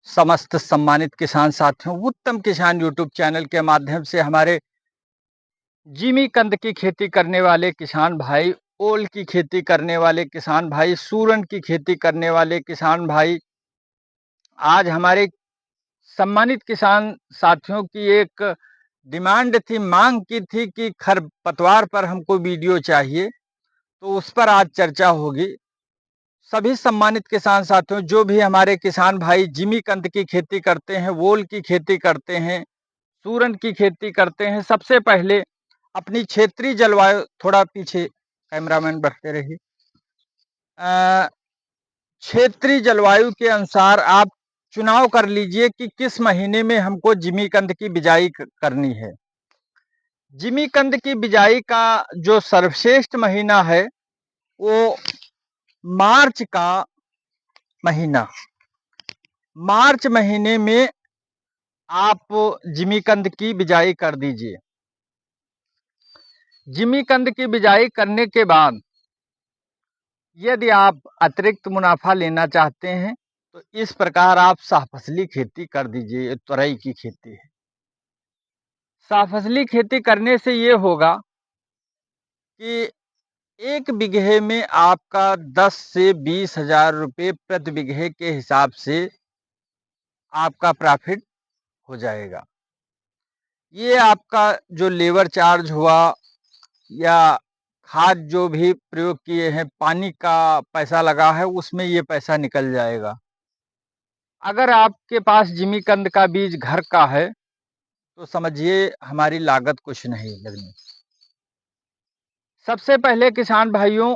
समस्त सम्मानित किसान साथियों, उत्तम किसान यूट्यूब चैनल के माध्यम से हमारे जिमी कंद की खेती करने वाले किसान भाई, ओल की खेती करने वाले किसान भाई, सूरन की खेती करने वाले किसान भाई, आज हमारे सम्मानित किसान साथियों की एक डिमांड थी, मांग की थी कि खरपतवार पर हमको वीडियो चाहिए, तो उस पर आज चर्चा होगी। सभी सम्मानित किसान साथियों, जो भी हमारे किसान भाई जिमी कंद की खेती करते हैं, वोल की खेती करते हैं, सूरन की खेती करते हैं, सबसे पहले अपनी क्षेत्रीय जलवायु, थोड़ा पीछे कैमरामैन बढ़ते रहिए, क्षेत्रीय जलवायु के अनुसार आप चुनाव कर लीजिए कि किस महीने में हमको जिमी कंद की बिजाई करनी है। जिमी कंद की बिजाई का जो सर्वश्रेष्ठ महीना है वो मार्च का महीना। मार्च महीने में आप जिमीकंद की बिजाई कर दीजिए। जिमीकंद की बिजाई करने के बाद यदि आप अतिरिक्त मुनाफा लेना चाहते हैं तो इस प्रकार आप सहफसली खेती कर दीजिए। ये तुरई की खेती है। सहफसली खेती करने से ये होगा कि एक बीघे में आपका 10 से 20 हजार रुपये प्रति बीघे के हिसाब से आपका प्रॉफिट हो जाएगा। ये आपका जो लेबर चार्ज हुआ या खाद जो भी प्रयोग किए हैं, पानी का पैसा लगा है, उसमें ये पैसा निकल जाएगा। अगर आपके पास जिमीकंद का बीज घर का है तो समझिए हमारी लागत कुछ नहीं लगनी। सबसे पहले किसान भाइयों,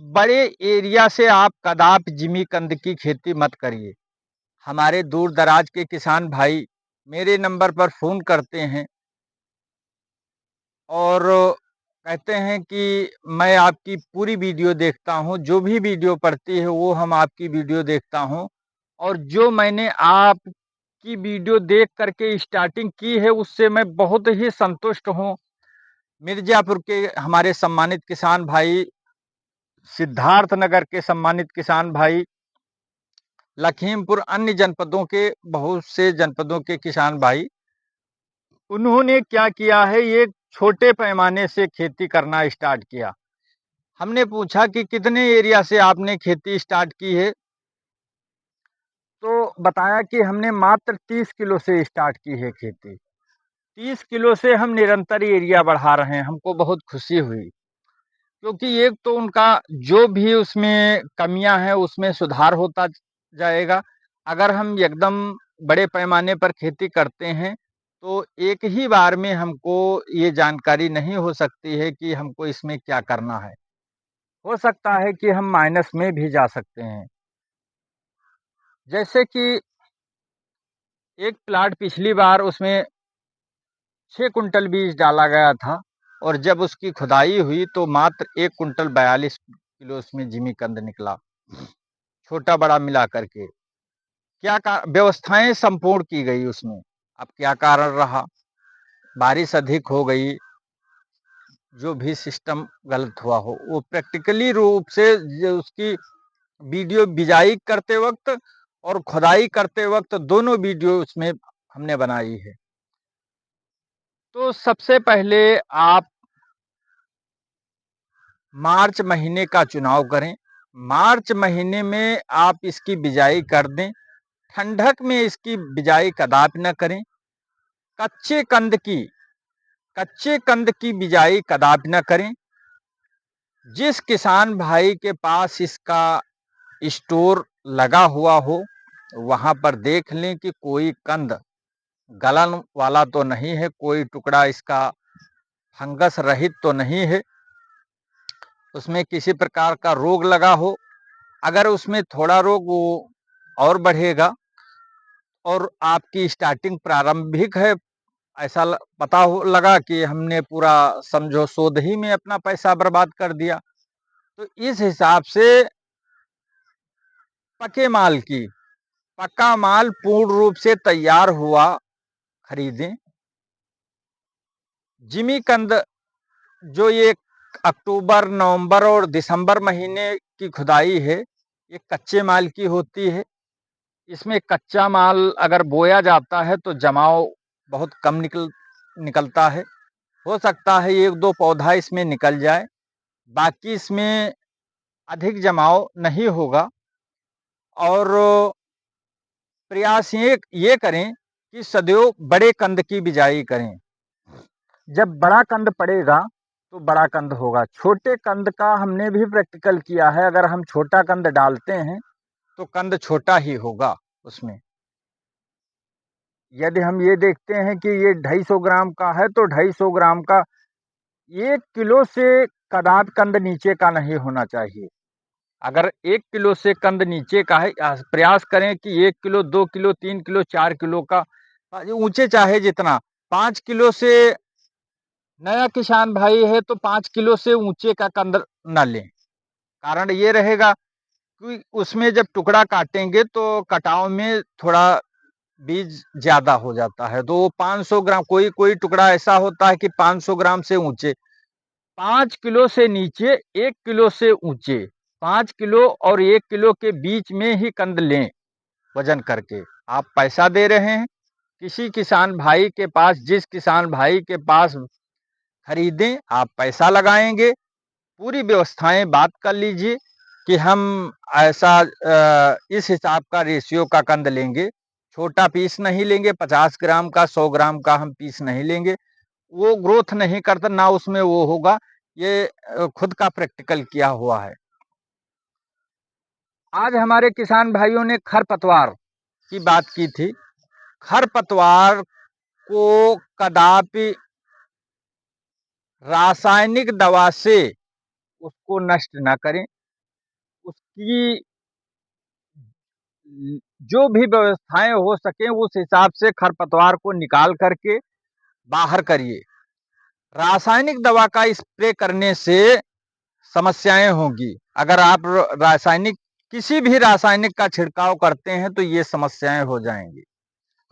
बड़े एरिया से आप कदापि जिमीकंद की खेती मत करिए। हमारे दूर दराज के किसान भाई मेरे नंबर पर फ़ोन करते हैं और कहते हैं कि मैं आपकी पूरी वीडियो देखता हूँ, जो भी वीडियो पड़ती है वो हम आपकी वीडियो देखता हूँ, और जो मैंने आपकी वीडियो देख करके स्टार्टिंग की है उससे मैं बहुत ही संतुष्ट हूँ। मिर्ज़ापुर के हमारे सम्मानित किसान भाई, सिद्धार्थनगर के सम्मानित किसान भाई, लखीमपुर, अन्य जनपदों के, बहुत से जनपदों के किसान भाई, उन्होंने क्या किया है, ये छोटे पैमाने से खेती करना स्टार्ट किया। हमने पूछा कि कितने एरिया से आपने खेती स्टार्ट की है, तो बताया कि हमने मात्र 30 किलो से स्टार्ट की है खेती। 30 किलो से हम निरंतर एरिया बढ़ा रहे हैं। हमको बहुत खुशी हुई, क्योंकि एक तो उनका जो भी उसमें कमियां हैं उसमें सुधार होता जाएगा। अगर हम एकदम बड़े पैमाने पर खेती करते हैं तो एक ही बार में हमको ये जानकारी नहीं हो सकती है कि हमको इसमें क्या करना है। हो सकता है कि हम माइनस में भी जा सकते हैं। जैसे कि एक प्लाट पिछली बार उसमें 6 कुंटल बीज डाला गया था, और जब उसकी खुदाई हुई तो मात्र 1 कुंटल 42 किलो उसमें जिमीकंद निकला, छोटा बड़ा मिला करके। क्या व्यवस्थाएं संपूर्ण की गई उसमें। अब क्या कारण रहा, बारिश अधिक हो गई, जो भी सिस्टम गलत हुआ हो, वो प्रैक्टिकली रूप से जो उसकी वीडियो बिजाई करते वक्त और खुदाई करते वक्त दोनों वीडियो उसमें हमने बनाई है। तो सबसे पहले आप मार्च महीने का चुनाव करें। मार्च महीने में आप इसकी बिजाई कर दें। ठंडक में इसकी बिजाई कदापि न करें। कच्चे कंद की बिजाई कदापि न करें। जिस किसान भाई के पास इसका स्टोर लगा हुआ हो वहां पर देख लें कि कोई कंद गलन वाला तो नहीं है, कोई टुकड़ा इसका फंगस रहित तो नहीं है, उसमें किसी प्रकार का रोग लगा हो। अगर उसमें थोड़ा रोग वो और बढ़ेगा, और आपकी स्टार्टिंग प्रारंभिक है, ऐसा पता लगा कि हमने पूरा समझो शोध ही में अपना पैसा बर्बाद कर दिया, तो इस हिसाब से पके माल की, पक्का माल पूर्ण रूप से तैयार हुआ खरीदें। जिमीकंद जो ये अक्टूबर, नवंबर और दिसंबर महीने की खुदाई है, ये कच्चे माल की होती है। इसमें कच्चा माल अगर बोया जाता है तो जमाव बहुत कम निकलता है। हो सकता है 1-2 पौधा इसमें निकल जाए, बाकी इसमें अधिक जमाव नहीं होगा। और प्रयास ये करें कि सदैव बड़े कंद की बिजाई करें। जब बड़ा कंद पड़ेगा तो बड़ा कंद होगा। छोटे कंद का हमने भी प्रैक्टिकल किया है, अगर हम छोटा कंद डालते हैं तो कंद छोटा ही होगा उसमें। यदि हम ये देखते हैं कि ये 250 ग्राम का है तो 250 ग्राम का 1 किलो से कदापि कंद नीचे का नहीं होना चाहिए। अगर 1 किलो से कंद नीचे का है, प्रयास करें कि 1 किलो, 2 किलो, 3 किलो, 4 किलो का, ऊंचे चाहे जितना, 5 किलो से, नया किसान भाई है तो 5 किलो से ऊंचे का कंद न लें। कारण ये रहेगा कि उसमें जब टुकड़ा काटेंगे तो कटाव में थोड़ा बीज ज्यादा हो जाता है, तो वो 500 ग्राम, कोई कोई टुकड़ा ऐसा होता है कि 500 ग्राम से ऊंचे। 5 किलो से नीचे, 1 किलो से ऊंचे, 5 किलो और 1 किलो के बीच में ही कंद लें वजन करके। आप पैसा दे रहे हैं किसी किसान भाई के पास, जिस किसान भाई के पास खरीदें, आप पैसा लगाएंगे, पूरी व्यवस्थाएं बात कर लीजिए कि हम ऐसा इस हिसाब का रेशियो का कंद लेंगे, छोटा पीस नहीं लेंगे, 50 ग्राम का, 100 ग्राम का हम पीस नहीं लेंगे, वो ग्रोथ नहीं करता, ना उसमें वो होगा। ये खुद का प्रैक्टिकल किया हुआ है। आज हमारे किसान भाइयों ने खरपतवार की बात की थी। खरपतवार को कदापि रासायनिक दवा से उसको नष्ट ना करें। उसकी जो भी व्यवस्थाएं हो सके उस हिसाब से खरपतवार को निकाल करके बाहर करिए। रासायनिक दवा का स्प्रे करने से समस्याएं होंगी। अगर आप रासायनिक, किसी भी रासायनिक का छिड़काव करते हैं तो ये समस्याएं हो जाएंगी।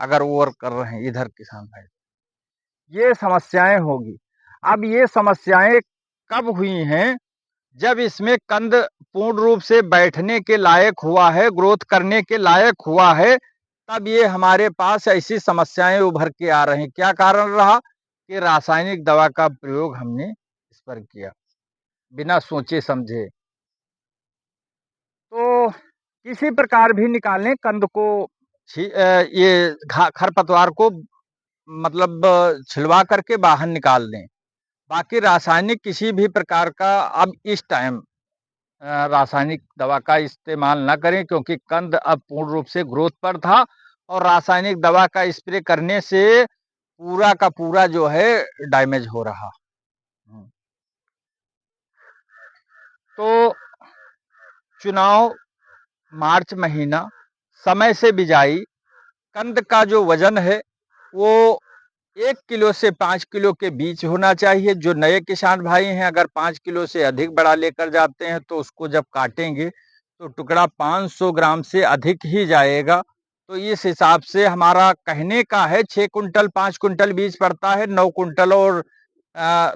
अगर ओवर कर रहे हैं इधर किसान भाई, ये समस्याएं होगी। अब ये समस्याएं कब हुई हैं? जब इसमें कंद पूर्ण रूप से बैठने के लायक हुआ है, ग्रोथ करने के लायक हुआ है, तब ये हमारे पास ऐसी समस्याएं उभर के आ रही हैं। क्या कारण रहा? कि रासायनिक दवा का प्रयोग हमने इस पर किया बिना सोचे समझे। तो किसी प्रकार भी निकालें कंद को, ये खरपतवार को मतलब छिलवा करके बाहर निकाल दें। बाकी रासायनिक किसी भी प्रकार का अब इस टाइम रासायनिक दवा का इस्तेमाल ना करें, क्योंकि कंद अब पूर्ण रूप से ग्रोथ पर था और रासायनिक दवा का स्प्रे करने से पूरा का पूरा जो है डैमेज हो रहा। तो चुनाव मार्च महीना, समय से बिजाई, कंद का जो वजन है वो 1 किलो से 5 किलो के बीच होना चाहिए। जो नए किसान भाई हैं, अगर 5 किलो से अधिक बड़ा लेकर जाते हैं तो उसको जब काटेंगे तो टुकड़ा 500 ग्राम से अधिक ही जाएगा। तो इस हिसाब से हमारा कहने का है 6 कुंटल 5 कुंटल बीज पड़ता है, 9 कुंटल और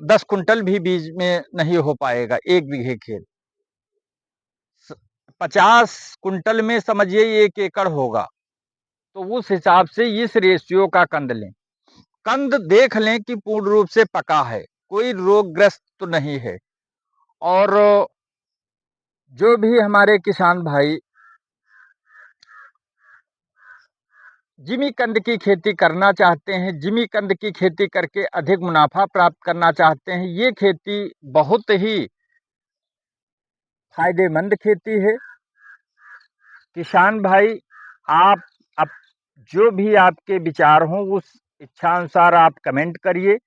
10 कुंटल भी बीज में नहीं हो पाएगा 1 बीघे खेत। 50 कुंटल में समझिए 1 एकड़ होगा। तो उस हिसाब से इस रेशियो का कंद लें। कंद देख लें कि पूर्ण रूप से पका है, कोई रोगग्रस्त तो नहीं है। और जो भी हमारे किसान भाई जिमी कंद की खेती करना चाहते हैं, जिमी कंद की खेती करके अधिक मुनाफा प्राप्त करना चाहते हैं, ये खेती बहुत ही फायदेमंद खेती है। किसान भाई, आप अब जो भी आपके विचार हों उस इच्छा अनुसार आप कमेंट करिए,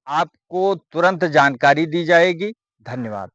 आपको तुरंत जानकारी दी जाएगी। धन्यवाद।